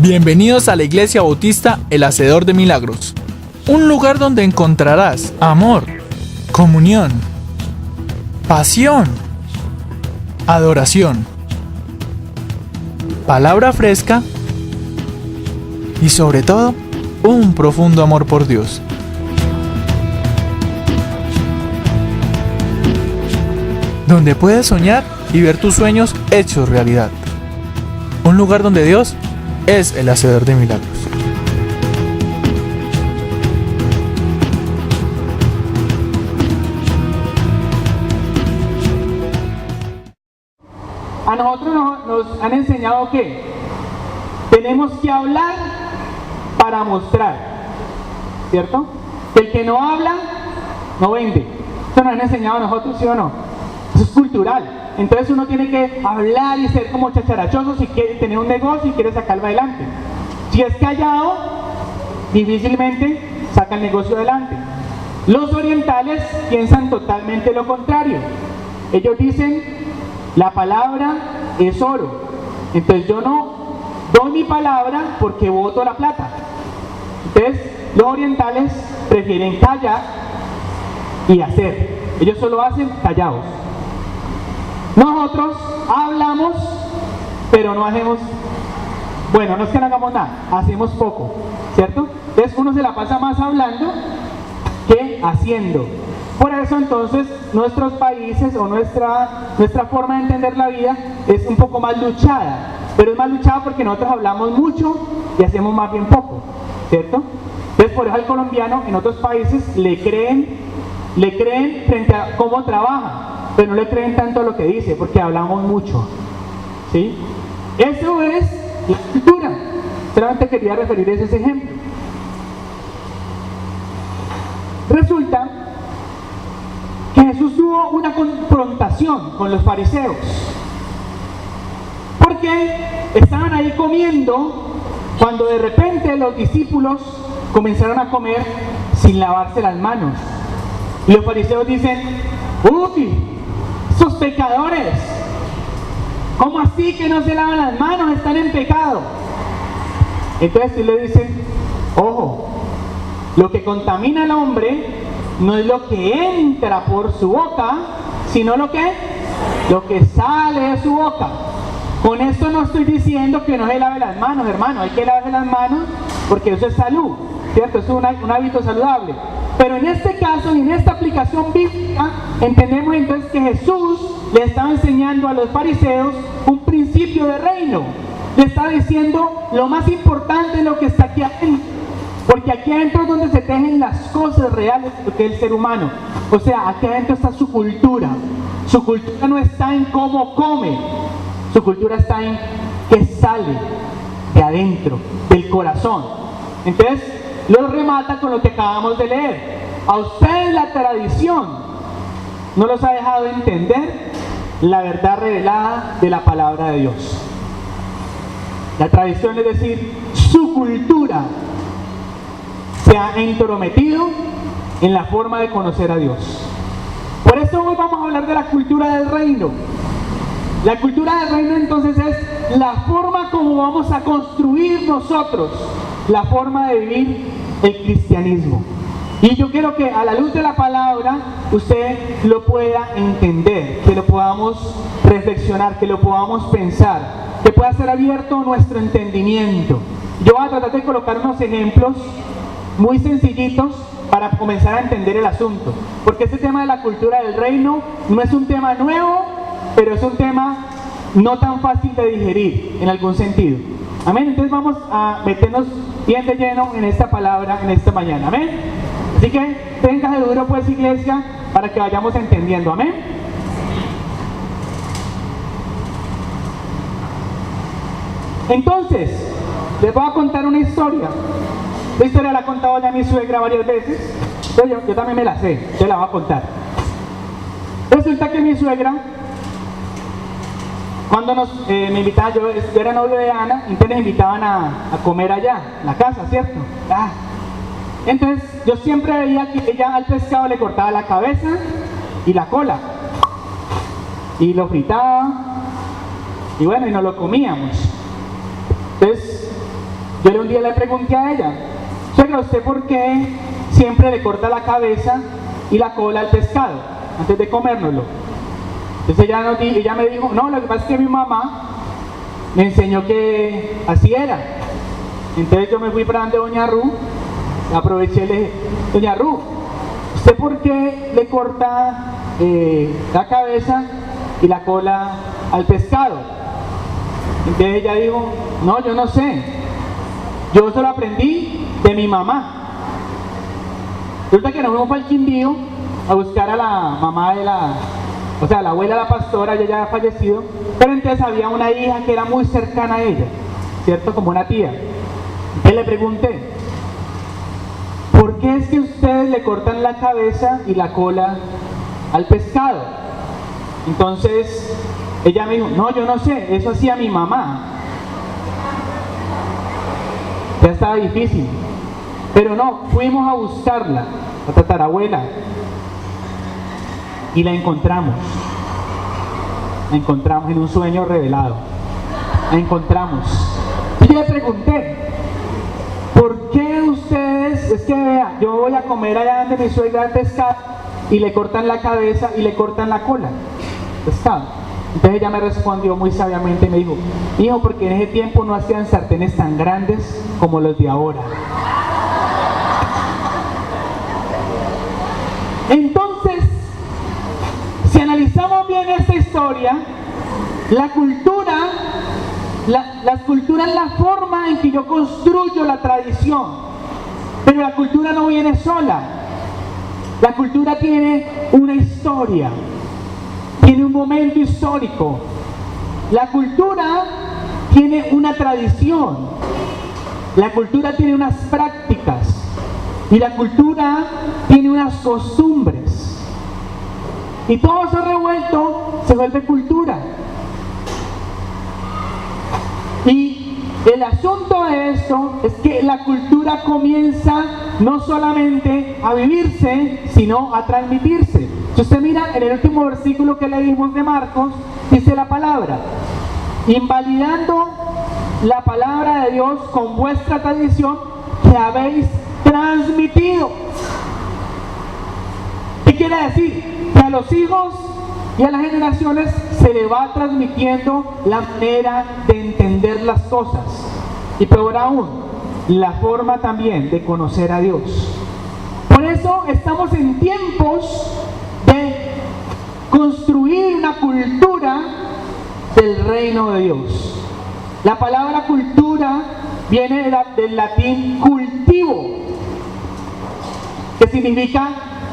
Bienvenidos a la Iglesia Bautista El Hacedor de Milagros, un lugar donde encontrarás amor, comunión, pasión, adoración, palabra fresca y sobre todo, un profundo amor por Dios. Donde puedes soñar y ver tus sueños hechos realidad. Un lugar donde Dios es el hacedor de milagros. A nosotros nos han enseñado que tenemos que hablar para mostrar, ¿cierto? Que el que no habla, no vende. Eso nos han enseñado a nosotros, ¿sí o no? Eso es cultural. Entonces uno tiene que hablar y ser como chacharachoso si quiere tener un negocio y quiere sacarlo adelante. Si es callado, difícilmente saca el negocio adelante. Los orientales piensan totalmente lo contrario. Ellos dicen, la palabra es oro. Entonces yo no doy mi palabra porque boto la plata. Entonces los orientales prefieren callar y hacer. Ellos solo hacen callados. Nosotros hablamos, pero no hacemos, bueno, no es que no hagamos nada, hacemos poco, ¿cierto? Entonces uno se la pasa más hablando que haciendo. Por eso entonces nuestros países o nuestra forma de entender la vida es un poco más luchada, pero es más luchada porque nosotros hablamos mucho y hacemos más bien poco, ¿cierto? Entonces por eso al colombiano en otros países le creen frente a cómo trabaja, pero no le creen tanto a lo que dice, porque hablamos mucho, ¿sí? Eso es la cultura. Solamente quería referir ese ejemplo. Resulta que Jesús tuvo una confrontación con los fariseos, porque estaban ahí comiendo, cuando de repente los discípulos comenzaron a comer sin lavarse las manos. Y los fariseos dicen, ¡uy! ¡Esos pecadores! ¿Cómo así que no se lavan las manos? Están en pecado. Entonces sí le dicen, ojo, lo que contamina al hombre no es lo que entra por su boca, sino lo que sale de su boca. Con esto no estoy diciendo que no se lave las manos, hermano. Hay que lavarse las manos porque eso es salud, ¿cierto? Es un hábito saludable. Pero en este caso y en esta aplicación bíblica entendemos entonces que Jesús le estaba enseñando a los fariseos un principio de reino. Le estaba diciendo lo más importante es lo que está aquí adentro, porque aquí adentro es donde se tejen las cosas reales de lo que es el ser humano. O sea, aquí adentro está su cultura. Su cultura no está en cómo come, su cultura está en qué sale de adentro, del corazón. Entonces lo remata con lo que acabamos de leer. A ustedes la tradición no los ha dejado entender la verdad revelada de la palabra de Dios. La tradición, es decir, su cultura se ha entrometido en la forma de conocer a Dios. Por eso hoy vamos a hablar de la cultura del reino. La cultura del reino entonces es la forma como vamos a construir nosotros la forma de vivir el cristianismo. Y yo quiero que a la luz de la palabra usted lo pueda entender, que lo podamos reflexionar, que lo podamos pensar, que pueda ser abierto nuestro entendimiento. Yo voy a tratar de colocar unos ejemplos muy sencillitos para comenzar a entender el asunto, porque este tema de la cultura del reino no es un tema nuevo, pero es un tema no tan fácil de digerir en algún sentido. Amén. Entonces vamos a meternos bien de lleno en esta palabra en esta mañana. Amén. Así que ténganse duro pues, iglesia, para que vayamos entendiendo. Amén. Entonces, les voy a contar una historia. Esta historia la ha contado ya mi suegra varias veces, pero yo también me la sé, yo la voy a contar. Resulta que mi suegra, cuando me invitaban, yo era novio de Ana, entonces me invitaban a comer allá, en la casa, ¿cierto? Entonces yo siempre veía que ella al pescado le cortaba la cabeza y la cola, y lo fritaba, y bueno, y nos lo comíamos. Entonces Yo un día le pregunté a ella, suegra, ¿usted por qué siempre le corta la cabeza y la cola al pescado antes de comérnoslo? Entonces ella me dijo, no, lo que pasa es que mi mamá me enseñó que así era. Entonces yo me fui para donde doña Ru, aproveché y le dije, doña Ru, ¿usted por qué le corta la cabeza y la cola al pescado? Entonces ella dijo, no, yo no sé, yo eso lo aprendí de mi mamá. Resulta que nos fuimos para el Quindío a buscar a la mamá de la abuela de la pastora, ella ya había fallecido, pero entonces había una hija que era muy cercana a ella, ¿cierto? Como una tía. Entonces le pregunté, ¿por qué es que ustedes le cortan la cabeza y la cola al pescado? Entonces ella me dijo, no, yo no sé, eso hacía mi mamá. Ya estaba difícil, pero no, fuimos a buscarla, la tatarabuela, y la encontramos en un sueño revelado, la encontramos. Y yo le pregunté, ¿por qué ustedes, es que vea, yo voy a comer allá donde mi suegra pescado y le cortan la cabeza y le cortan la cola? Pescado. Entonces ella me respondió muy sabiamente y me dijo, hijo, porque en ese tiempo no hacían sartenes tan grandes como los de ahora. Entonces, si analizamos bien esta historia, la cultura es la forma en que yo construyo la tradición, pero la cultura no viene sola. La cultura tiene una historia, tiene un momento histórico. La cultura tiene una tradición, la cultura tiene unas prácticas y la cultura tiene unas costumbres. Y todo eso revuelto se vuelve cultura. Y el asunto de esto es que la cultura comienza no solamente a vivirse, sino a transmitirse. Si usted mira en el último versículo que leímos de Marcos, dice la palabra, invalidando la palabra de Dios con vuestra tradición que habéis transmitido. ¿Qué quiere decir? Que a los hijos y a las generaciones se le va transmitiendo la manera de entender las cosas y peor aún, la forma también de conocer a Dios. Por eso estamos en tiempos de construir una cultura del reino de Dios. La palabra cultura viene del latín cultivo, que significa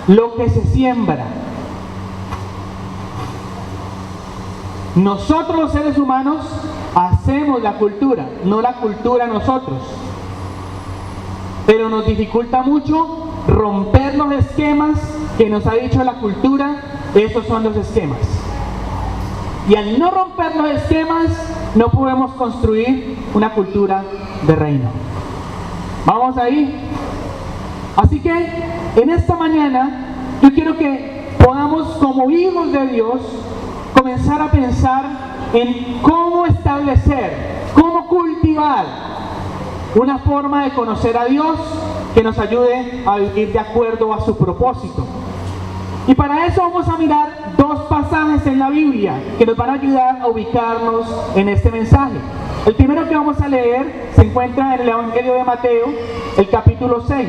lo que se siembra. Nosotros los seres humanos hacemos la cultura, no la cultura nosotros. Pero nos dificulta mucho romper los esquemas que nos ha dicho la cultura, esos son los esquemas. Y al no romper los esquemas, no podemos construir una cultura de reino. ¿Vamos ahí? Así que en esta mañana yo quiero que podamos, como hijos de Dios, comenzar a pensar en cómo establecer, cómo cultivar una forma de conocer a Dios que nos ayude a vivir de acuerdo a su propósito. Y para eso vamos a mirar dos pasajes en la Biblia que nos van a ayudar a ubicarnos en este mensaje. El primero que vamos a leer se encuentra en el Evangelio de Mateo, el capítulo 6.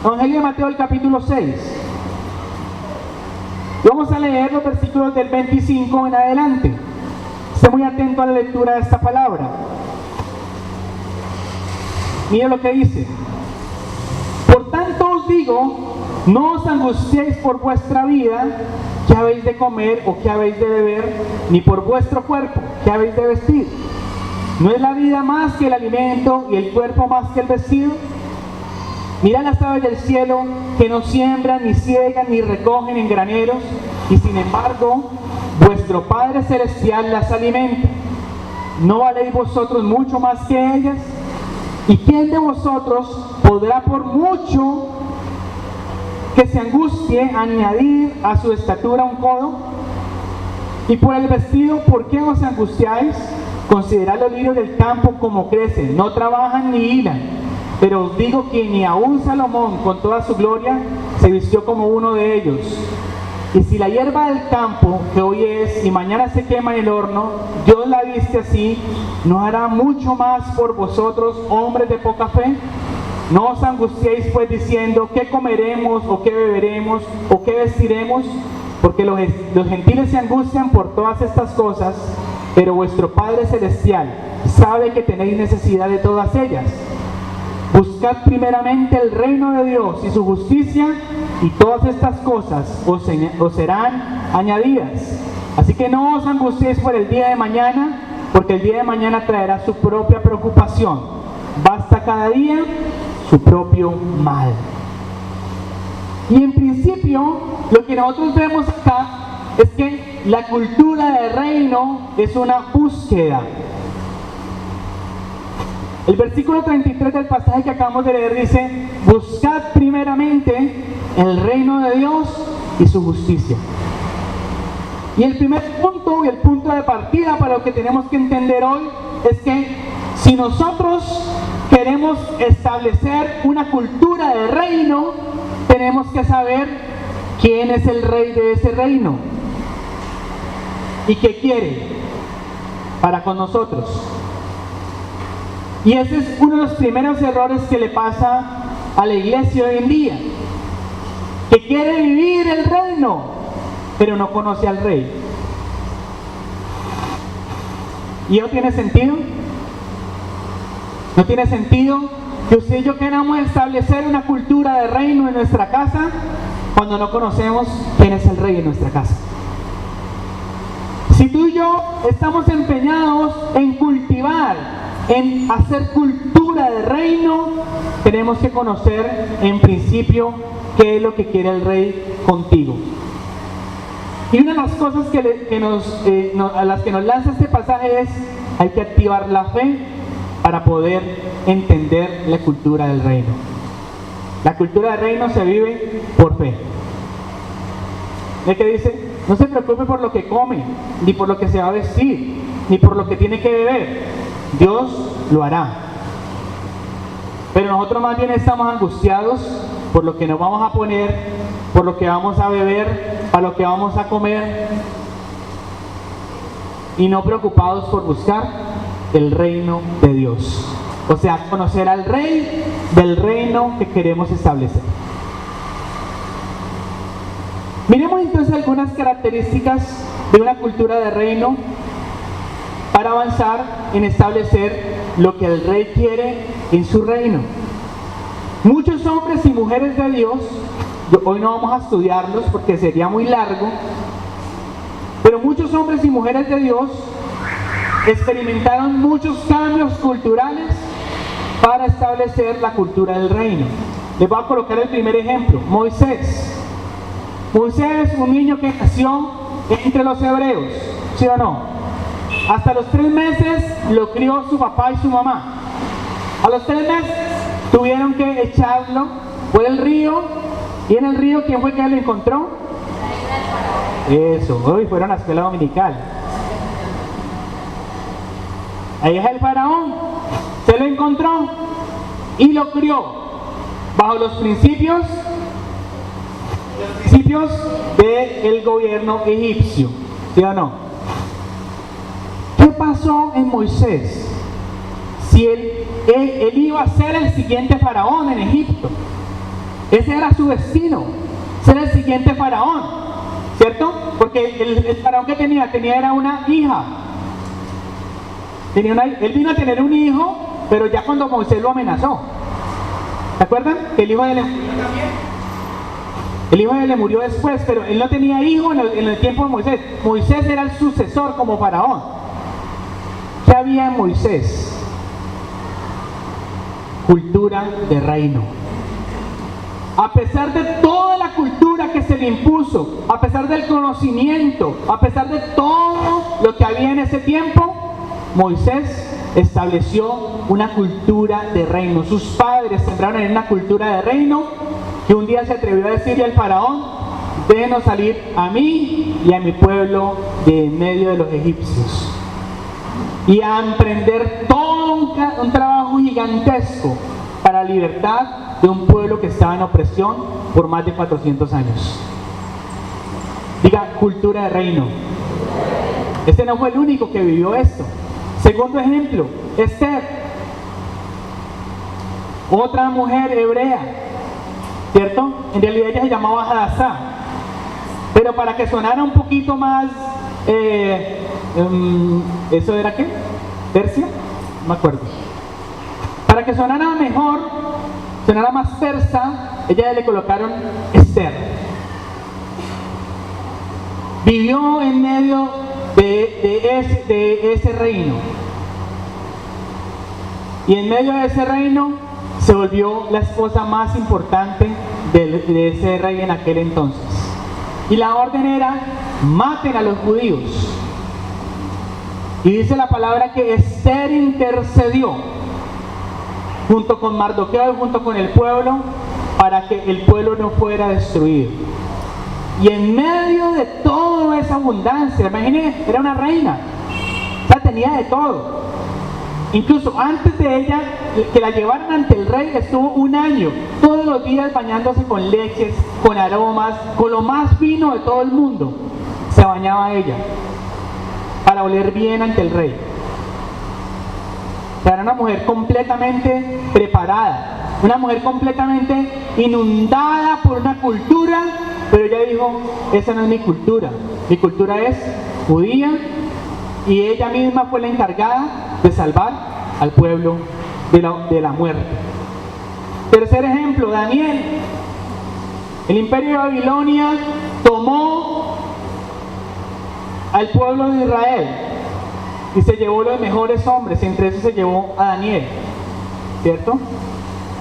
Evangelio de Mateo, el capítulo 6. Y vamos a leer los versículos del 25 en adelante. Esté muy atento a la lectura de esta palabra. Mire lo que dice. Por tanto os digo, no os angustiéis por vuestra vida, qué habéis de comer o qué habéis de beber, ni por vuestro cuerpo, qué habéis de vestir. ¿No es la vida más que el alimento y el cuerpo más que el vestido? Mirad las aves del cielo, que no siembran, ni ciegan, ni recogen en graneros, y sin embargo, vuestro Padre Celestial las alimenta. ¿No valéis vosotros mucho más que ellas? ¿Y quién de vosotros podrá, por mucho que se angustie, añadir a su estatura un codo? Y por el vestido, ¿por qué os angustiáis? Considerad los lirios del campo como crecen, no trabajan ni hilan. Pero os digo que ni aun Salomón, con toda su gloria, se vistió como uno de ellos. Y si la hierba del campo, que hoy es y mañana se quema en el horno, Dios la viste así, ¿no hará mucho más por vosotros, hombres de poca fe? No os angustiéis pues diciendo, ¿qué comeremos, o qué beberemos, o qué vestiremos? Porque los gentiles se angustian por todas estas cosas, pero vuestro Padre Celestial sabe que tenéis necesidad de todas ellas. Buscad primeramente el reino de Dios y su justicia, y todas estas cosas os serán añadidas. Así que no os angustiéis por el día de mañana, porque el día de mañana traerá su propia preocupación. Basta cada día su propio mal. Y en principio, lo que nosotros vemos acá es que la cultura del reino es una búsqueda. El versículo 33 del pasaje que acabamos de leer dice: buscad primeramente el reino de Dios y su justicia. Y el primer punto y el punto de partida para lo que tenemos que entender hoy es que si nosotros queremos establecer una cultura de reino, tenemos que saber quién es el rey de ese reino y qué quiere para con nosotros. Y ese es uno de los primeros errores que le pasa a la iglesia hoy en día, que quiere vivir el reino, pero no conoce al rey. ¿Y eso tiene sentido? ¿No tiene sentido que usted y yo queramos establecer una cultura de reino en nuestra casa cuando no conocemos quién es el rey en nuestra casa? Si tú y yo estamos empeñados en cultivar, en hacer cultura de reino, tenemos que conocer en principio qué es lo que quiere el rey contigo. Y una de las cosas a las que nos lanza este pasaje es: hay que activar la fe para poder entender la cultura del reino. La cultura del reino se vive por fe. ¿Ve que dice? No se preocupe por lo que come, ni por lo que se va a vestir, ni por lo que tiene que beber. Dios lo hará. Pero nosotros más bien estamos angustiados por lo que nos vamos a poner, por lo que vamos a beber, para lo que vamos a comer, y no preocupados por buscar el reino de Dios. O sea, conocer al rey del reino que queremos establecer. Miremos entonces algunas características de una cultura de reino para avanzar en establecer lo que el rey quiere en su reino. Muchos hombres y mujeres de Dios, hoy no vamos a estudiarlos porque sería muy largo, pero muchos hombres y mujeres de Dios experimentaron muchos cambios culturales para establecer la cultura del reino. Les voy a colocar el primer ejemplo: Moisés. Moisés, un niño que nació entre los hebreos, ¿sí o no? Hasta los 3 meses lo crió su papá y su mamá. A los 3 meses tuvieron que echarlo por el río. ¿Y en el río quién fue que lo encontró? Eso, hoy fueron a la escuela dominical. Ahí es el faraón. Se lo encontró y lo crió bajo los principios del gobierno egipcio, ¿sí o no? ¿Qué pasó en Moisés? Si él iba a ser el siguiente faraón en Egipto. Ese era su destino, ser el siguiente faraón, ¿cierto? Porque el faraón que tenía era una hija. Él vino a tener un hijo, pero ya cuando Moisés lo amenazó. ¿Se acuerdan? Que el hijo de él murió también. El hijo de él le murió después, pero él no tenía hijo en el tiempo de Moisés. Moisés era el sucesor como faraón. ¿Qué había en Moisés? Cultura de reino. A pesar de toda la cultura que se le impuso, a pesar del conocimiento, a pesar de todo lo que había en ese tiempo, Moisés estableció una cultura de reino. Sus padres sembraron en una cultura de reino, que un día se atrevió a decirle al faraón: déjenos salir a mí y a mi pueblo de en medio de los egipcios. y a emprender todo un trabajo gigantesco para la libertad de un pueblo que estaba en opresión por más de 400 años. Diga, cultura de reino. Este no fue el único que vivió esto. Segundo ejemplo, Esther, otra mujer hebrea, ¿cierto? En realidad ella se llamaba Hadassah, pero para que sonara un poquito más, ¿eso era qué? ¿Persia? No me acuerdo. Para que sonara mejor, sonara más persa, ella le colocaron Esther. Vivió en medio de ese reino. Y en medio de ese reino se volvió la esposa más importante de ese rey en aquel entonces. Y la orden era, maten a los judíos. Y dice la palabra que Esther intercedió junto con Mardoqueo y junto con el pueblo para que el pueblo no fuera destruido. Y en medio de toda esa abundancia, imagínense, era una reina, o sea, tenía de todo. Incluso antes de ella, que la llevaran ante el rey, estuvo un año, todos los días bañándose con leches, con aromas, con lo más fino de todo el mundo. Se bañaba ella, para oler bien ante el rey. Era una mujer completamente preparada, una mujer completamente inundada por una cultura, pero ella dijo, esa no es mi cultura es judía, y ella misma fue la encargada de salvar al pueblo de la muerte. Tercer ejemplo, Daniel. El imperio de Babilonia tomó al pueblo de Israel y se llevó los mejores hombres, entre esos se llevó a Daniel, ¿cierto?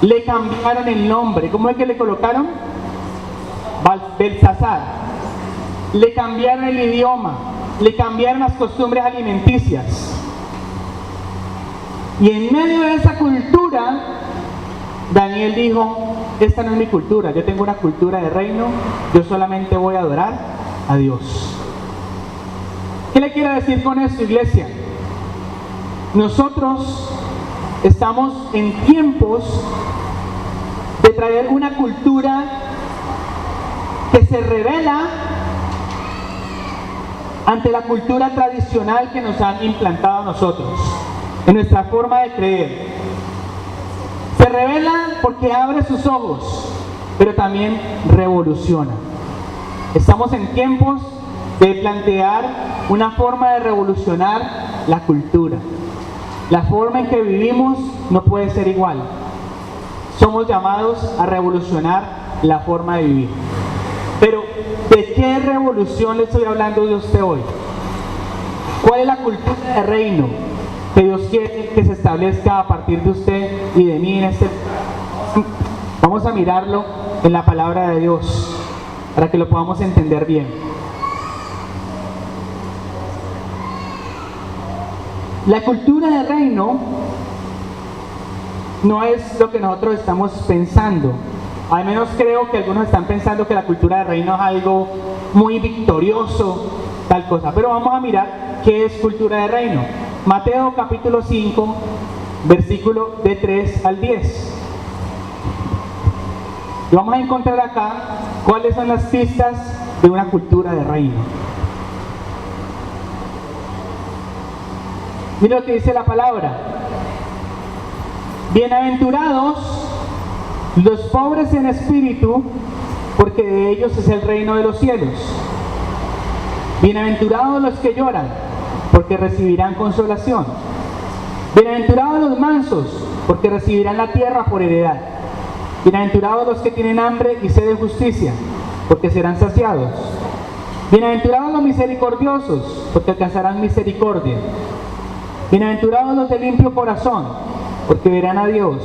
Le cambiaron el nombre. ¿Cómo es que le colocaron? Belsasar. Le cambiaron el idioma, le cambiaron las costumbres alimenticias. Y en medio de esa cultura, Daniel dijo, esta no es mi cultura, yo tengo una cultura de reino, yo solamente voy a adorar a Dios. ¿Qué le quiero decir con esto, iglesia? Nosotros estamos en tiempos de traer una cultura que se revela ante la cultura tradicional que nos han implantado a nosotros, en nuestra forma de creer. Se revela porque abre sus ojos, pero también revoluciona. Estamos en tiempos de plantear una forma de revolucionar la cultura. La forma en que vivimos no puede ser igual. Somos llamados a revolucionar la forma de vivir. Pero, ¿de qué revolución le estoy hablando de usted hoy? ¿Cuál es la cultura de reino que Dios quiere que se establezca a partir de usted y de mí en este? Vamos a mirarlo en la palabra de Dios para que lo podamos entender bien. La cultura de reino no es lo que nosotros estamos pensando. Al menos creo que algunos están pensando que la cultura de reino es algo muy victorioso, tal cosa. Pero vamos a mirar qué es cultura de reino. Mateo capítulo 5, versículo de 3 al 10. Y vamos a encontrar acá cuáles son las pistas de una cultura de reino. Mira lo que dice la palabra. Bienaventurados los pobres en espíritu, porque de ellos es el reino de los cielos. Bienaventurados los que lloran, porque recibirán consolación. Bienaventurados los mansos, porque recibirán la tierra por heredad. Bienaventurados los que tienen hambre y sed de justicia, porque serán saciados. Bienaventurados los misericordiosos, porque alcanzarán misericordia. Bienaventurados los de limpio corazón, porque verán a Dios.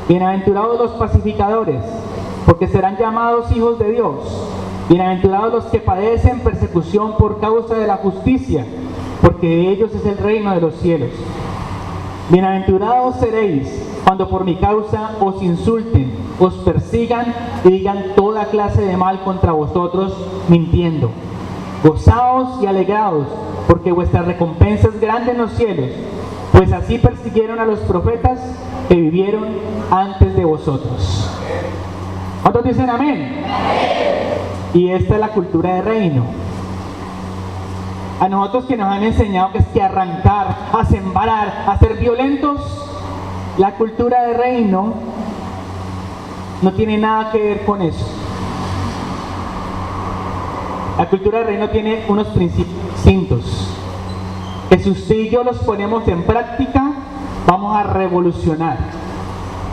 Bienaventurados los pacificadores, porque serán llamados hijos de Dios. Bienaventurados los que padecen persecución por causa de la justicia, porque de ellos es el reino de los cielos. Bienaventurados seréis cuando por mi causa os insulten, os persigan y digan toda clase de mal contra vosotros, mintiendo. Gozaos y alegraos, porque vuestra recompensa es grande en los cielos, pues así persiguieron a los profetas que vivieron antes de vosotros. ¿Cuántos dicen amén? Y esta es la cultura de reino. A nosotros que nos han enseñado que es que arrancar, a sembrar, a ser violentos, la cultura de reino no tiene nada que ver con eso. La cultura de reino tiene unos principios distintos, que si usted y yo los ponemos en práctica, vamos a revolucionar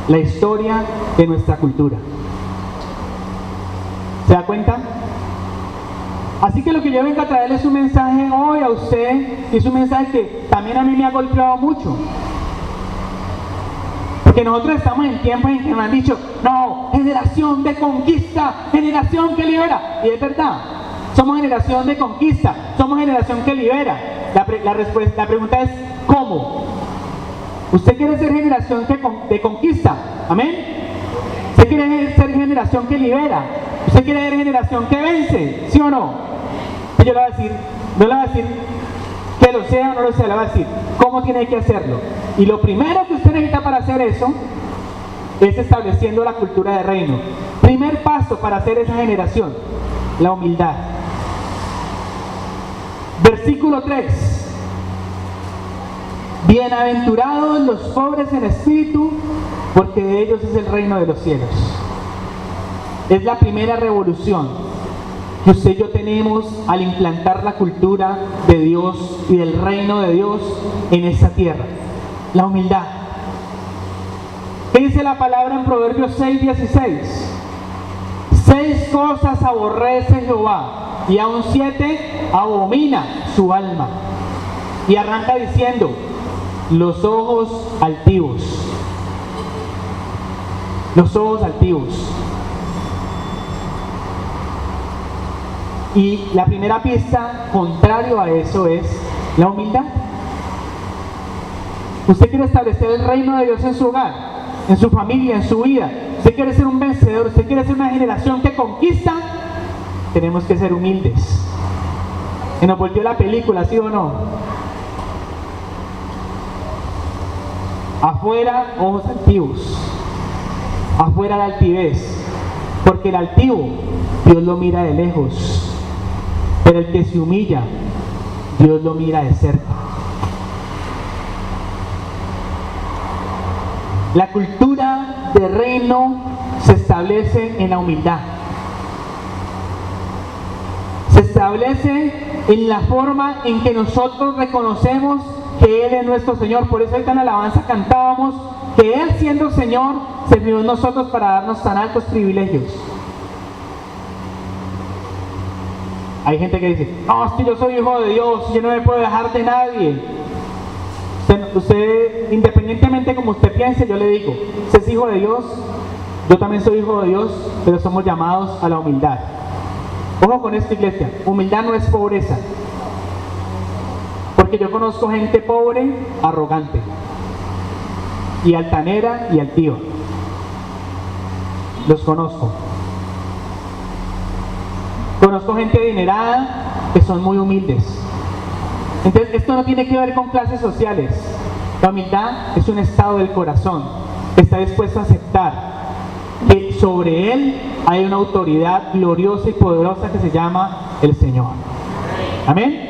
la historia de nuestra cultura. ¿Se da cuenta? Así que lo que yo vengo a traerles es un mensaje hoy a usted, y es un mensaje que también a mí me ha golpeado mucho. Porque nosotros estamos en tiempos en que nos han dicho, no, generación de conquista, generación que libera. Y es verdad, somos generación de conquista, somos generación que libera. La pregunta es, ¿cómo? ¿Usted quiere ser generación de conquista? ¿Amén? ¿Usted quiere ser generación que libera? ¿Usted quiere ser generación que vence? ¿Sí o no? Yo le voy a decir, no le voy a decir que lo sea o no lo sea, le voy a decir cómo tiene que hacerlo. Y lo primero que usted necesita para hacer eso es estableciendo la cultura de reino. Primer paso para hacer esa generación, la humildad. Versículo 3. Bienaventurados los pobres en espíritu, porque de ellos es el reino de los cielos. Es la primera revolución que usted y yo tenemos al implantar la cultura de Dios y del reino de Dios en esta tierra. La humildad. ¿Qué dice la palabra en Proverbios 6:16? 6 cosas aborrece Jehová, y aún 7 abomina su alma. Y arranca diciendo, los ojos altivos. Los ojos altivos. Y la primera pista, contrario a eso, es la humildad. Usted quiere establecer el reino de Dios en su hogar, en su familia, en su vida. Usted quiere ser un vencedor, usted quiere ser una generación que conquista. Tenemos que ser humildes. ¿Se nos volvió la película, sí o no? Afuera, ojos altivos. Afuera, la altivez. Porque el altivo, Dios lo mira de lejos. Pero el que se humilla, Dios lo mira de cerca. La cultura de reino se establece en la humildad. Se establece en la forma en que nosotros reconocemos que Él es nuestro Señor. Por eso ahorita en la alabanza cantábamos que Él, siendo Señor, se fijó en nosotros para darnos tan altos privilegios. Hay gente que dice, no, es que yo soy hijo de Dios, yo no me puedo dejar de nadie. Usted, independientemente como usted piense, yo le digo, usted es hijo de Dios, yo también soy hijo de Dios, pero somos llamados a la humildad. Ojo con esta, iglesia, humildad no es pobreza. Porque yo conozco gente pobre, arrogante, y altanera y altiva. Los conozco. Conozco gente adinerada que son muy humildes. Entonces, esto no tiene que ver con clases sociales. La humildad es un estado del corazón que está dispuesto a aceptar que sobre él hay una autoridad gloriosa y poderosa que se llama el Señor. Amén.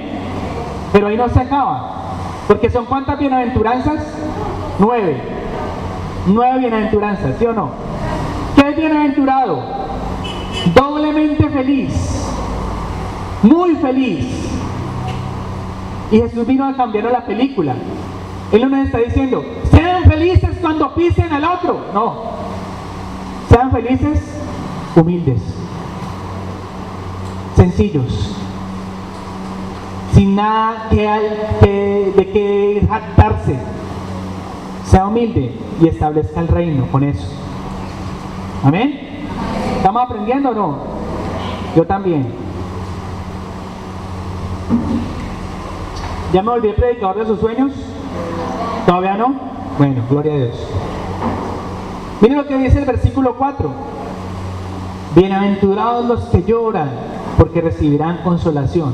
Pero ahí no se acaba, porque son ¿cuántas bienaventuranzas? 9. 9 bienaventuranzas, ¿sí o no? ¿Qué es bienaventurado? Doblemente feliz, muy feliz. Y Jesús vino a cambiar la película. Él no nos está diciendo, sean felices cuando pisen al otro. No, sean felices, humildes, sencillos, sin nada de que jactarse. Sea humilde y establezca el reino con eso. Amén. ¿Estamos aprendiendo o no? Yo también. ¿Ya me volví el predicador de sus sueños? ¿Todavía no? Bueno, gloria a Dios. Miren lo que dice el versículo 4. Bienaventurados los que lloran, porque recibirán consolación.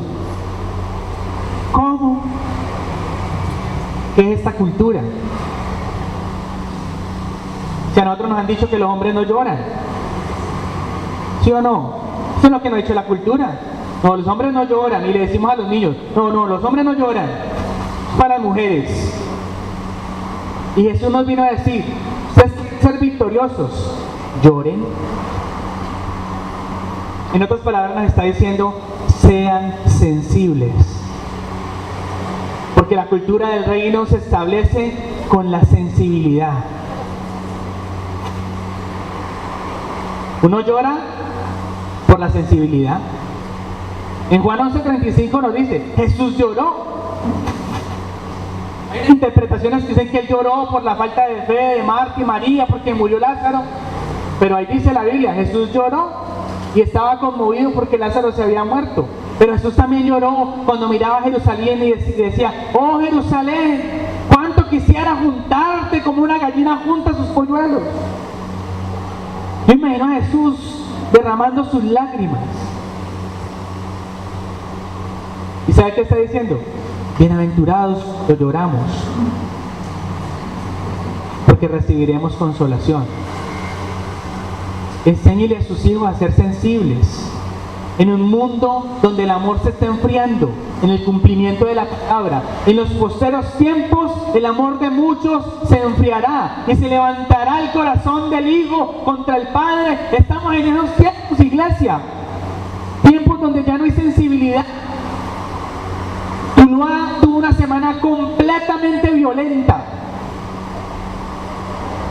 ¿Cómo? ¿Qué es esta cultura? Si a nosotros nos han dicho que los hombres no lloran, ¿sí o no? Eso es lo que nos ha dicho la cultura. No, los hombres no lloran, y le decimos a los niños, no, los hombres no lloran, es para las mujeres. Y Jesús nos vino a decir, ustedes quieren ser victoriosos, lloren. En otras palabras nos está diciendo, sean sensibles. Porque la cultura del reino se establece con la sensibilidad. Uno llora por la sensibilidad. En Juan 11:35 nos dice, Jesús lloró. Hay interpretaciones que dicen que él lloró por la falta de fe de Marta y María, porque murió Lázaro. Pero ahí dice la Biblia, Jesús lloró y estaba conmovido porque Lázaro se había muerto. Pero Jesús también lloró cuando miraba a Jerusalén y decía, oh Jerusalén, cuánto quisiera juntarte como una gallina junta sus polluelos. Yo imagino a Jesús derramando sus lágrimas. ¿Y sabe qué está diciendo? Bienaventurados los lloramos, porque recibiremos consolación. Enséñele a sus hijos a ser sensibles en un mundo donde el amor se está enfriando, en el cumplimiento de la palabra. En los posteros tiempos el amor de muchos se enfriará y se levantará el corazón del hijo contra el padre. Estamos en esos tiempos, iglesia, tiempos donde ya no hay sensibilidad. Tuluá tuvo una semana completamente violenta.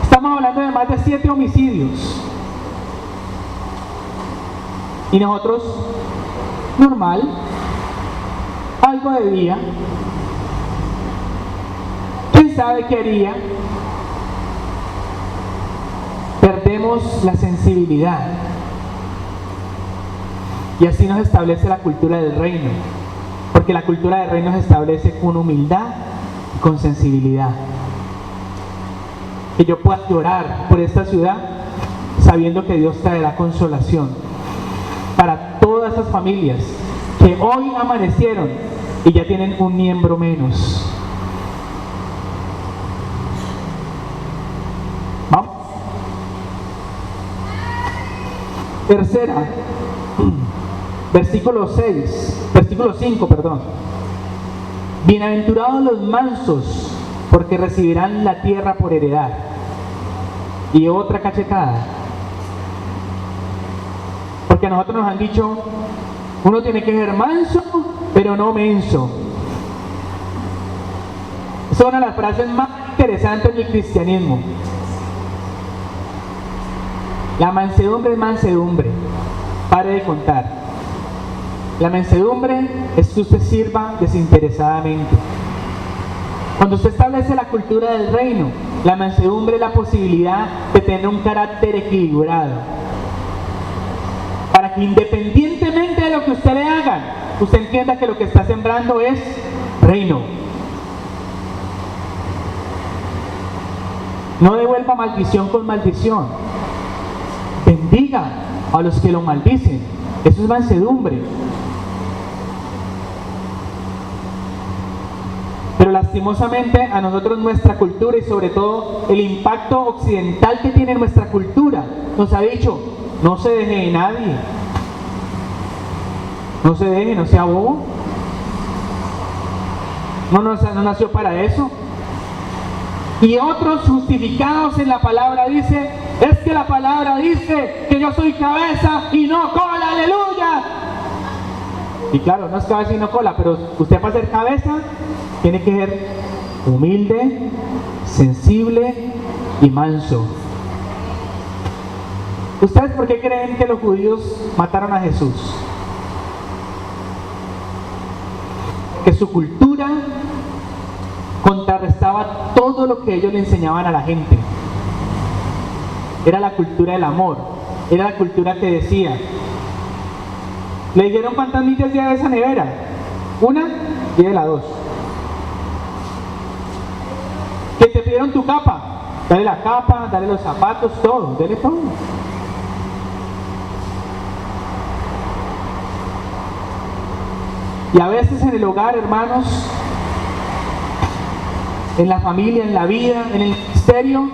Estamos hablando de más de 7 homicidios. Y nosotros, normal, algo de día. ¿Quién sabe qué haría? Perdemos la sensibilidad. Y así nos establece la cultura del reino. Porque la cultura del reino se establece con humildad y con sensibilidad. Que yo pueda llorar por esta ciudad sabiendo que Dios traerá consolación para todas esas familias que hoy amanecieron y ya tienen un miembro menos. Vamos. Tercera, versículo 5, perdón. Bienaventurados los mansos, porque recibirán la tierra por heredad. Y otra cachetada. Porque a nosotros nos han dicho, uno tiene que ser manso, pero no menso. Esa es una de las frases más interesantes del cristianismo. La mansedumbre es mansedumbre. Pare de contar. La mansedumbre es que usted sirva desinteresadamente. Cuando usted establece la cultura del reino, la mansedumbre es la posibilidad de tener un carácter equilibrado. Para que independientemente de lo que usted le haga, usted entienda que lo que está sembrando es reino. No devuelva maldición con maldición. Bendiga a los que lo maldicen. Eso es mansedumbre. Pero lastimosamente a nosotros nuestra cultura y sobre todo el impacto occidental que tiene nuestra cultura nos ha dicho, no se deje de nadie. No se deje, no sea bobo. No nació para eso. Y otros justificados en la palabra dice, es que la palabra dice que yo soy cabeza y no cola, aleluya. Y claro, no es cabeza y no cola, pero usted para ser cabeza tiene que ser humilde, sensible y manso. ¿Ustedes por qué creen que los judíos mataron a Jesús? Que su cultura contrarrestaba todo lo que ellos le enseñaban a la gente. Era la cultura del amor, era la cultura que decía, le dijeron cuántas millas lleva esa nevera, una, llévela 2. Que te pidieron tu capa, dale la capa, dale los zapatos, todo, dale todo. Y a veces en el hogar, hermanos, en la familia, en la vida, en el ministerio,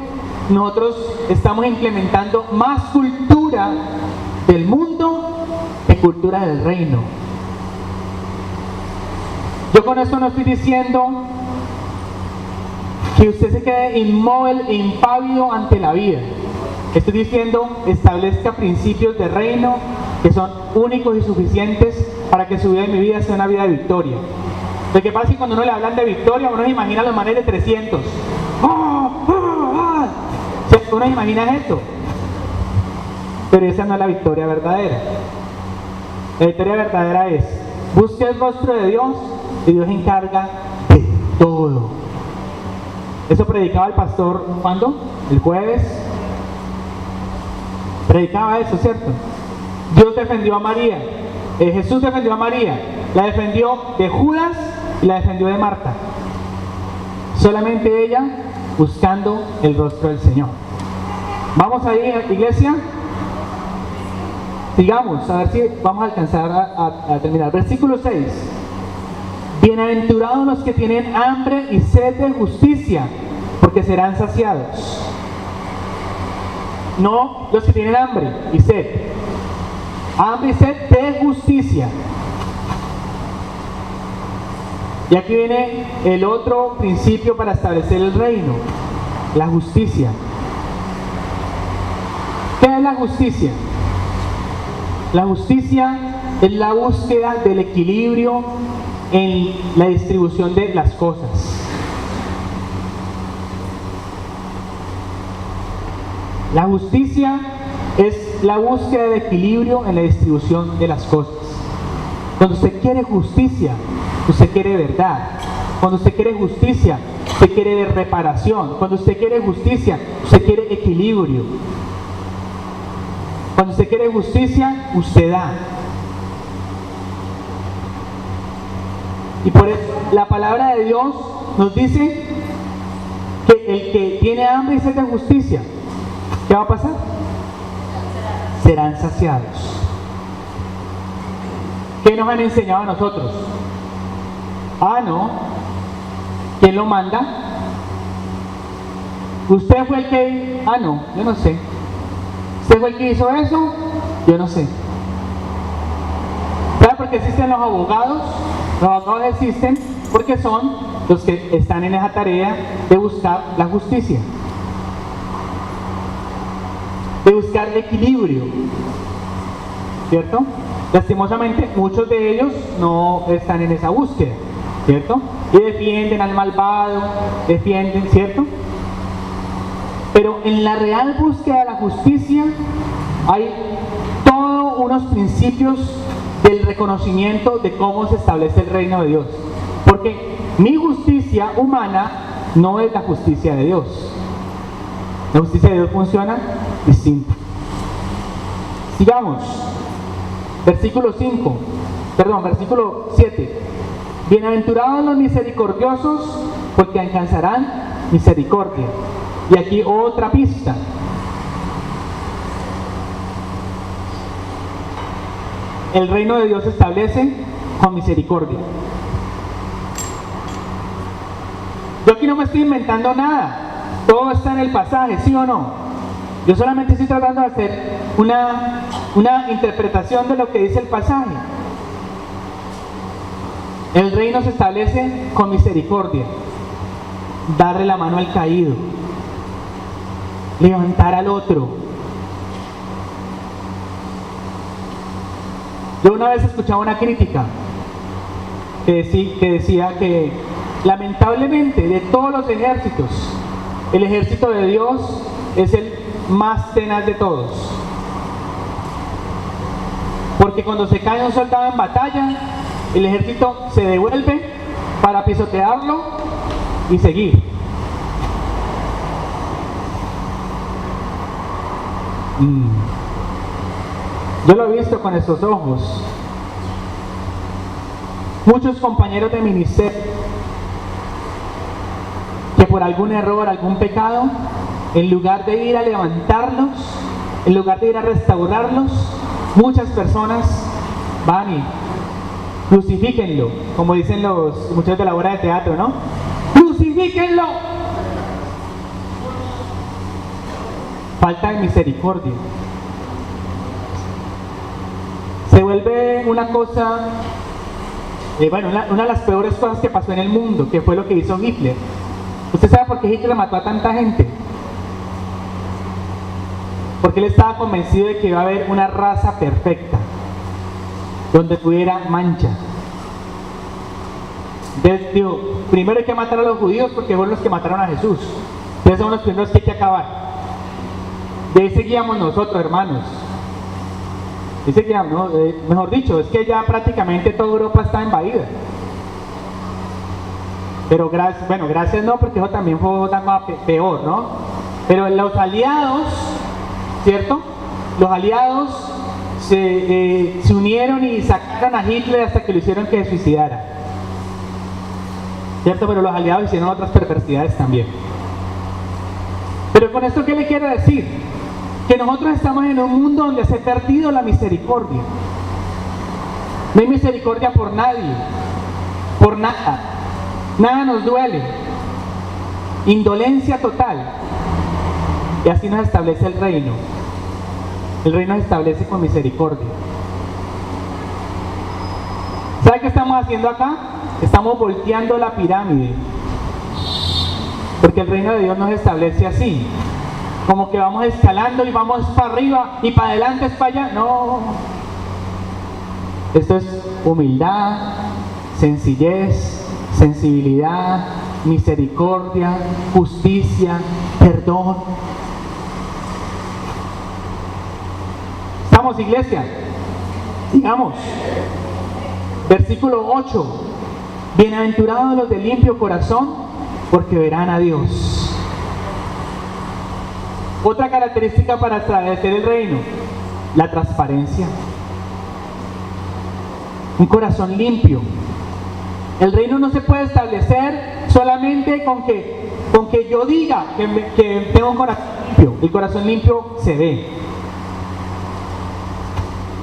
nosotros estamos implementando más cultura del mundo que cultura del reino. Yo con esto no estoy diciendo que usted se quede inmóvil e impávido ante la vida. Estoy diciendo, establezca principios de reino que son únicos y suficientes para que su vida y mi vida sea una vida de victoria. Lo que pasa es que cuando uno le hablan de victoria, uno se imagina los manes de 300. Uno se imagina esto. Pero esa no es la victoria verdadera. La victoria verdadera es, busque el rostro de Dios y Dios se encarga de todo. Eso predicaba el pastor, ¿cuándo? El jueves. Predicaba eso, ¿cierto? Dios defendió a María. Jesús defendió a María. La defendió de Judas y la defendió de Marta. Solamente ella buscando el rostro del Señor. Vamos a ir, iglesia. Sigamos, a ver si vamos a alcanzar a terminar. Versículo 6. Bienaventurados los que tienen hambre y sed de justicia, porque serán saciados. No los que tienen hambre y sed. Hambre y sed de justicia. Y aquí viene el otro principio para establecer el reino: la justicia. ¿Qué es la justicia? La justicia es la búsqueda del equilibrio en la distribución de las cosas. La justicia es la búsqueda de equilibrio en la distribución de las cosas. Cuando usted quiere justicia, usted quiere verdad. Cuando usted quiere justicia, usted quiere reparación. Cuando usted quiere justicia, usted quiere equilibrio. Cuando usted quiere justicia, usted da. Y por eso la palabra de Dios nos dice que el que tiene hambre y sed de justicia, ¿qué va a pasar? Serán saciados. ¿Qué nos han enseñado a nosotros? Ah, no. ¿Quién lo manda? ¿Usted fue el que...? Ah, no, yo no sé. ¿Usted fue el que hizo eso? Yo no sé. ¿Sabe por qué existen los abogados? Los abogados existen porque son los que están en esa tarea de buscar la justicia, de buscar el equilibrio, ¿cierto? Lastimosamente muchos de ellos no están en esa búsqueda, ¿cierto? Y defienden al malvado, defienden, ¿cierto? Pero en la real búsqueda de la justicia hay todos unos principios del reconocimiento de cómo se establece el reino de Dios. Porque mi justicia humana no es la justicia de Dios. La justicia de Dios funciona distinto. Sigamos. Versículo 7. Bienaventurados los misericordiosos, porque alcanzarán misericordia. Y aquí otra pista. El reino de Dios se establece con misericordia. Yo aquí no me estoy inventando nada. Todo está en el pasaje, ¿sí o no? Yo solamente estoy tratando de hacer una interpretación de lo que dice el pasaje. El reino se establece con misericordia. Darle la mano al caído. Levantar al otro. Yo una vez escuchaba una crítica que decía que lamentablemente de todos los ejércitos, el ejército de Dios es el más tenaz de todos. Porque cuando se cae un soldado en batalla, el ejército se devuelve para pisotearlo y seguir. Yo lo he visto con estos ojos. Muchos compañeros de ministerio que por algún error, algún pecado, en lugar de ir a levantarlos, en lugar de ir a restaurarlos, muchas personas van y crucifíquenlo, como dicen los muchachos de la obra de teatro, ¿no? crucifíquenlo. Falta de misericordia. Se vuelve una cosa, una de las peores cosas que pasó en el mundo, que fue lo que hizo Hitler. ¿Usted sabe por qué Hitler mató a tanta gente? Porque él estaba convencido de que iba a haber una raza perfecta, donde tuviera mancha. Entonces dijo, primero hay que matar a los judíos porque fueron los que mataron a Jesús. Entonces son los primeros que hay que acabar. De ahí seguíamos nosotros, hermanos. Mejor dicho, es que ya prácticamente toda Europa está invadida. Pero gracias no, porque eso también fue otra cosa peor, ¿no? Pero los aliados, ¿cierto? Los aliados se unieron y sacaron a Hitler hasta que lo hicieron que se suicidara. ¿Cierto? Pero los aliados hicieron otras perversidades también. Pero con esto, ¿qué le quiero decir? Que nosotros estamos en un mundo donde se ha perdido la misericordia. No hay misericordia por nadie, por nada. Nada nos duele. Indolencia total. Y así nos establece el reino. El reino se establece con misericordia. ¿Sabe qué estamos haciendo acá? Estamos volteando la pirámide. Porque el reino de Dios no se establece así. Como que vamos escalando y vamos para arriba y para adelante es para allá. No. Esto es humildad, sencillez, sensibilidad, misericordia, justicia, perdón. ¿Estamos, iglesia? Sigamos. Versículo 8. Bienaventurados los de limpio corazón, porque verán a Dios. Otra característica para establecer el reino, la transparencia. Un corazón limpio. El reino no se puede establecer solamente con que yo diga que tengo un corazón limpio. El corazón limpio se ve,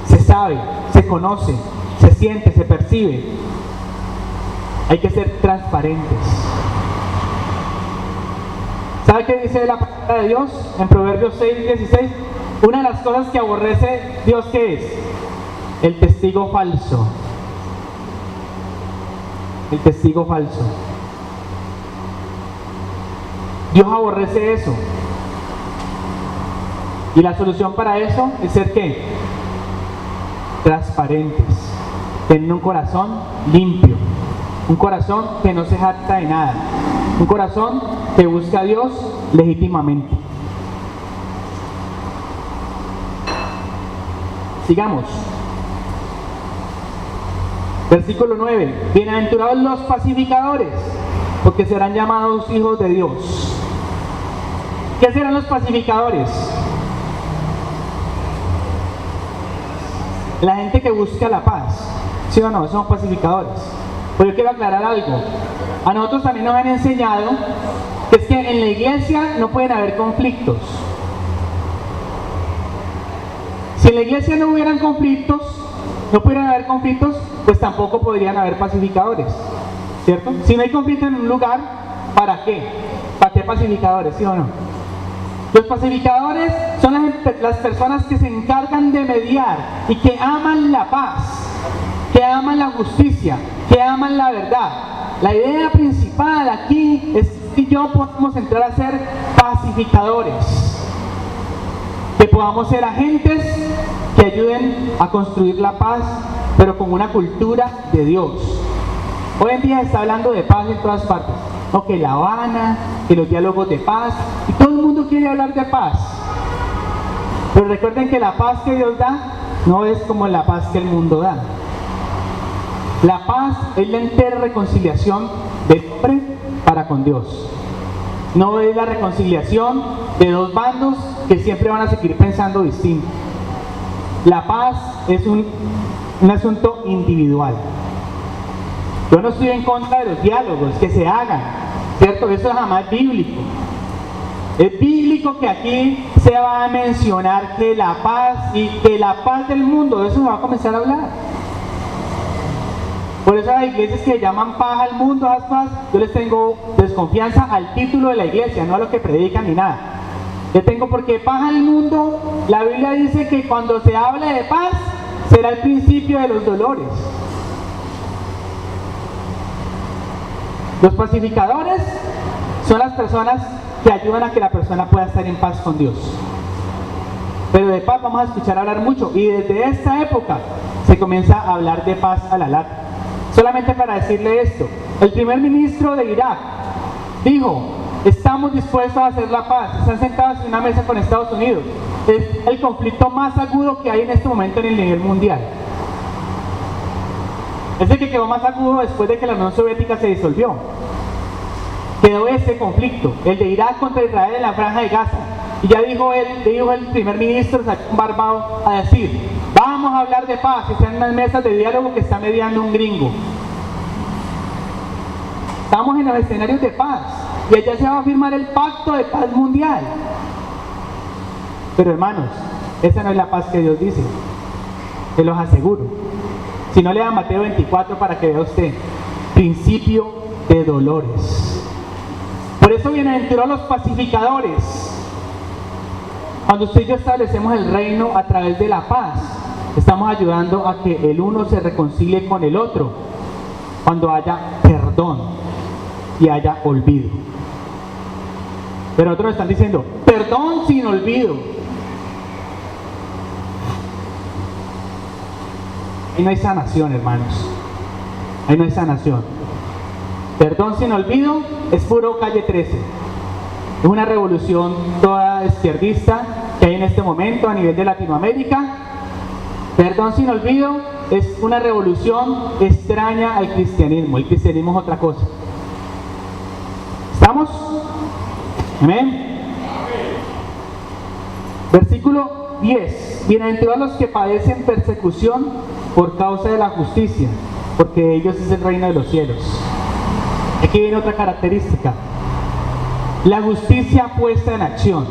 se sabe, se conoce, se siente, se percibe. Hay que ser transparentes. ¿Sabe qué dice la palabra de Dios en Proverbios 6:16? Una de las cosas que aborrece Dios, ¿qué es? El testigo falso. El testigo falso. Dios aborrece eso. Y la solución para eso es ser ¿qué? Transparentes. Tener un corazón limpio. Un corazón que no se jacta de nada. Un corazón que busca a Dios legítimamente. Sigamos. Versículo 9. Bienaventurados los pacificadores, porque serán llamados hijos de Dios. ¿Qué serán los pacificadores? La gente que busca la paz. ¿Sí o no? Son pacificadores. Pero yo quiero aclarar algo. A nosotros también nos han enseñado que es que en la iglesia no pueden haber conflictos. Si en la iglesia no hubieran conflictos, no pudieran haber conflictos, pues tampoco podrían haber pacificadores, ¿cierto? Si no hay conflicto en un lugar, ¿para qué? ¿Para qué pacificadores, sí o no? Los pacificadores son las personas que se encargan de mediar y que aman la paz, que aman la justicia, que aman la verdad. La idea principal aquí es que yo podamos entrar a ser pacificadores, que podamos ser agentes que ayuden a construir la paz, pero con una cultura de Dios. Hoy en día se está hablando de paz en todas partes, ¿no? Que La Habana, que los diálogos de paz, y todo el mundo quiere hablar de paz. Pero recuerden que la paz que Dios da no es como la paz que el mundo da. La paz es la entera reconciliación del hombre para con Dios. No es la reconciliación de dos bandos que siempre van a seguir pensando distinto. La paz es un asunto individual. Yo no estoy en contra de los diálogos que se hagan, ¿cierto? Eso es jamás bíblico. Es bíblico que aquí se va a mencionar que la paz y que la paz del mundo, de eso se va a comenzar a hablar. Por eso hay iglesias que llaman paz al mundo, yo les tengo desconfianza al título de la iglesia, no a lo que predican ni nada. Le tengo porque paz al mundo, la Biblia dice que cuando se hable de paz, será el principio de los dolores. Los pacificadores son las personas que ayudan a que la persona pueda estar en paz con Dios. Pero de paz vamos a escuchar hablar mucho, y desde esta época se comienza a hablar de paz a la larga. Solamente para decirle esto, el primer ministro de Irak dijo: estamos dispuestos a hacer la paz. Están sentados en una mesa con Estados Unidos. Es el conflicto más agudo que hay en este momento en el nivel mundial. Es el que quedó más agudo después de que la Unión Soviética se disolvió. Quedó ese conflicto, el de Irak contra Israel en la franja de Gaza. Y ya dijo el primer ministro, sacó un barbado a decir: vamos a hablar de paz. Y están en unas mesas de diálogo que está mediando un gringo. Estamos en los escenarios de paz. Y allá se va a firmar el pacto de paz mundial. Pero hermanos, esa no es la paz que Dios dice. Se los aseguro. Si no, lea Mateo 24 para que vea usted. Principio de dolores. Por eso bienaventurados los pacificadores. Cuando usted y yo establecemos el reino a través de la paz, estamos ayudando a que el uno se reconcilie con el otro. Cuando haya perdón y haya olvido. Pero otros están diciendo: perdón sin olvido. Ahí no hay sanación, hermanos. Ahí no hay sanación. Perdón sin olvido es puro calle 13. Es una revolución toda izquierdista que hay en este momento a nivel de Latinoamérica. Perdón sin olvido es una revolución extraña al cristianismo. El cristianismo es otra cosa. ¿Estamos? Amén. Versículo 10. Bienaventurados los que padecen persecución por causa de la justicia, porque de ellos es el reino de los cielos. Aquí viene otra característica: la justicia puesta en acción.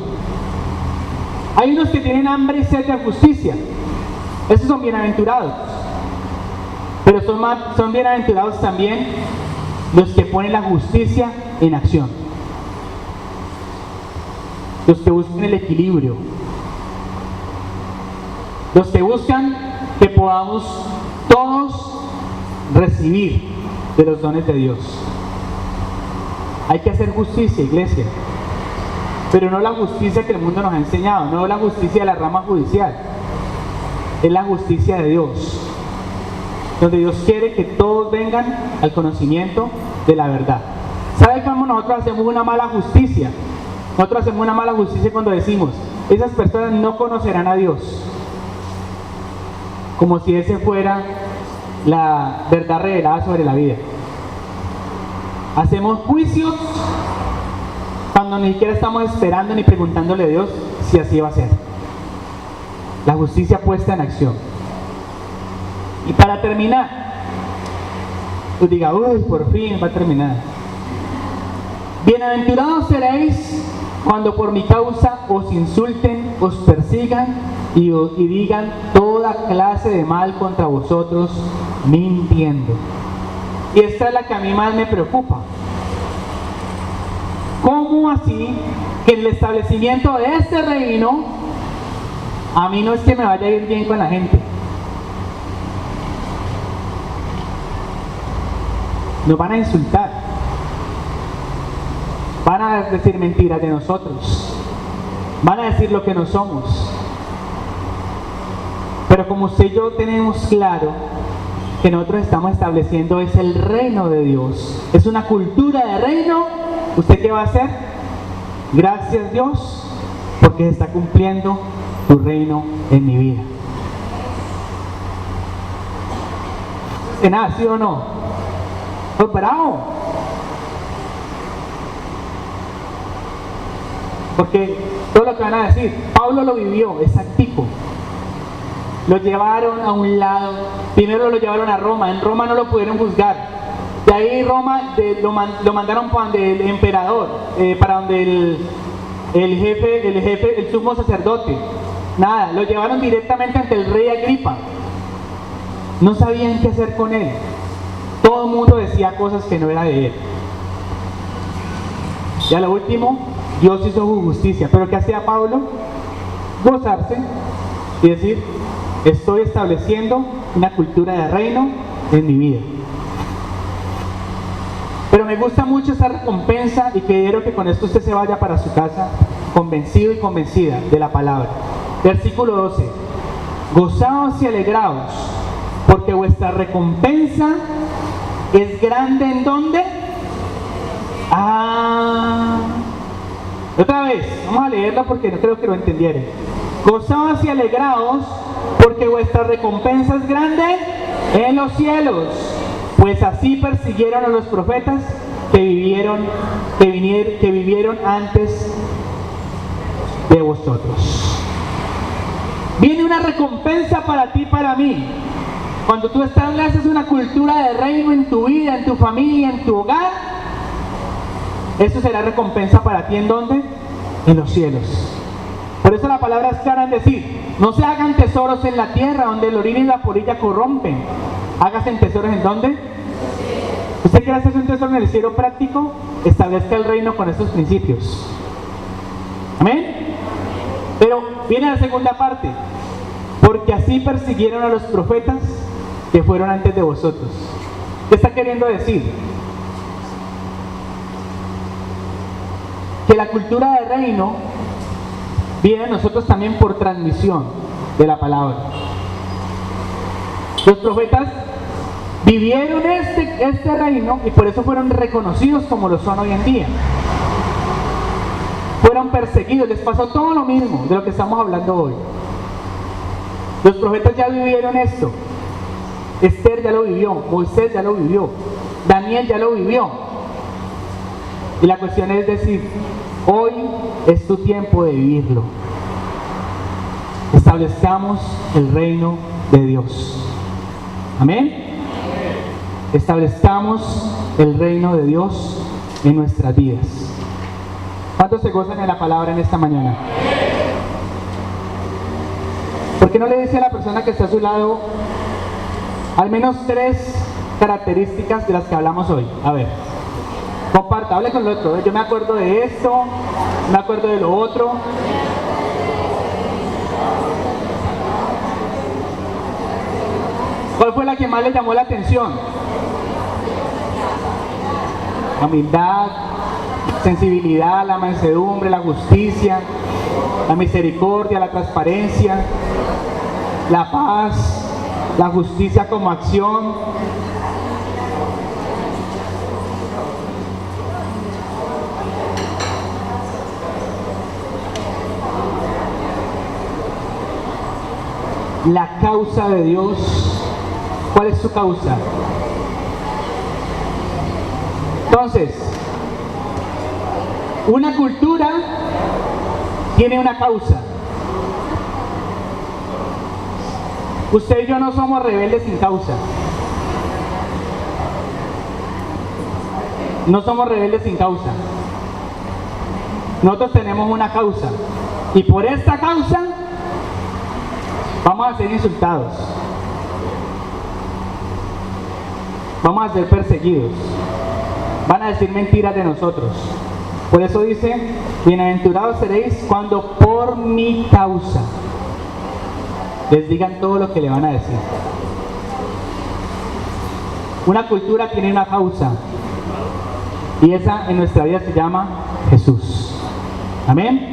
Hay unos que tienen hambre y sed de justicia. Esos son bienaventurados. Pero son bienaventurados también los que ponen la justicia en acción. Los que buscan el equilibrio. Los que buscan que podamos todos recibir de los dones de Dios. Hay que hacer justicia, iglesia. Pero no la justicia que el mundo nos ha enseñado, no la justicia de la rama judicial. Es la justicia de Dios. Donde Dios quiere que todos vengan al conocimiento de la verdad. ¿Sabe cómo nosotros hacemos una mala justicia? Nosotros hacemos una mala justicia cuando decimos: esas personas no conocerán a Dios. Como si ese fuera la verdad revelada sobre la vida. Hacemos juicios cuando ni siquiera estamos esperando ni preguntándole a Dios si así va a ser. La justicia puesta en acción. Y para terminar, pues diga: uy, por fin va a terminar. Bienaventurados seréis cuando por mi causa os insulten, os persigan y digan toda clase de mal contra vosotros, mintiendo. Y esta es la que a mí más me preocupa. ¿Cómo así que en el establecimiento de este reino, a mí no es que me vaya a ir bien con la gente? Nos van a insultar. Van a decir mentiras de nosotros. Van a decir lo que no somos. Pero como usted y yo tenemos claro que nosotros estamos estableciendo es el reino de Dios, es una cultura de reino, ¿usted qué va a hacer? Gracias Dios, porque se está cumpliendo tu reino en mi vida. ¿De nada, sí o no? Pues bravo. Porque todo lo que van a decir, Pablo lo vivió, es activo. Lo llevaron a un lado, primero lo llevaron a Roma, en Roma no lo pudieron juzgar. De ahí Roma lo mandaron para donde el emperador, para donde el jefe, el sumo sacerdote. Nada, lo llevaron directamente ante el rey Agripa. No sabían qué hacer con él. todo el mundo decía cosas que no era de él. Y a lo último, Dios hizo su justicia. Pero ¿qué hacía Pablo? Gozarse y decir, estoy estableciendo una cultura de reino en mi vida. Pero me gusta mucho esa recompensa y quiero que con esto usted se vaya para su casa convencido y convencida de la palabra. Versículo 12. Gozaos y alegraos, porque vuestra recompensa es grande. ¿En dónde? Otra vez, vamos a leerlo porque no creo que lo entendieran. Gozaos y alegraos, porque vuestra recompensa es grande en los cielos, pues así persiguieron a los profetas que vivieron antes de vosotros. Viene una recompensa para ti y para mí. Cuando tú estableces una cultura de reino en tu vida, en tu familia, en tu hogar, eso será recompensa para ti. ¿En dónde? En los cielos. Por eso la palabra es clara en decir, no se hagan tesoros en la tierra, donde el orín y la polilla corrompen. Hágase tesoros ¿en dónde? ¿Usted quiere hacerse un tesoro en el cielo práctico? Establezca el reino con estos principios. ¿Amén? Pero viene la segunda parte. Porque así persiguieron a los profetas que fueron antes de vosotros. ¿Qué está queriendo decir? Que la cultura de reino viene a nosotros también por transmisión de la palabra. Los profetas vivieron este reino y por eso fueron reconocidos como lo son hoy en día. Fueron perseguidos, les pasó todo lo mismo de lo que estamos hablando hoy. Los profetas ya vivieron esto. Esther ya lo vivió, Moisés ya lo vivió, Daniel ya lo vivió. Y la cuestión es decir, hoy es tu tiempo de vivirlo. Establezcamos el reino de Dios. Amén. Establezcamos el reino de Dios en nuestras vidas. ¿Cuántos se gozan de la palabra en esta mañana? ¿Por qué no le dice a la persona que está a su lado al menos 3 características de las que hablamos hoy? A ver, comparta, hable con el otro. Yo me acuerdo de esto, me acuerdo de lo otro. ¿Cuál fue la que más le llamó la atención? La humildad, sensibilidad, la mansedumbre, la justicia, la misericordia, la transparencia, la paz, la justicia como acción. La causa de Dios. ¿Cuál es su causa? Entonces, una cultura tiene una causa. Usted y yo no somos rebeldes sin causa. No somos rebeldes sin causa. Nosotros tenemos una causa. Y por esta causa vamos a ser insultados. Vamos a ser perseguidos. Van a decir mentiras de nosotros. Por eso dice, bienaventurados seréis cuando por mi causa les digan todo lo que le van a decir. Una cultura tiene una causa y esa en nuestra vida se llama Jesús. Amén.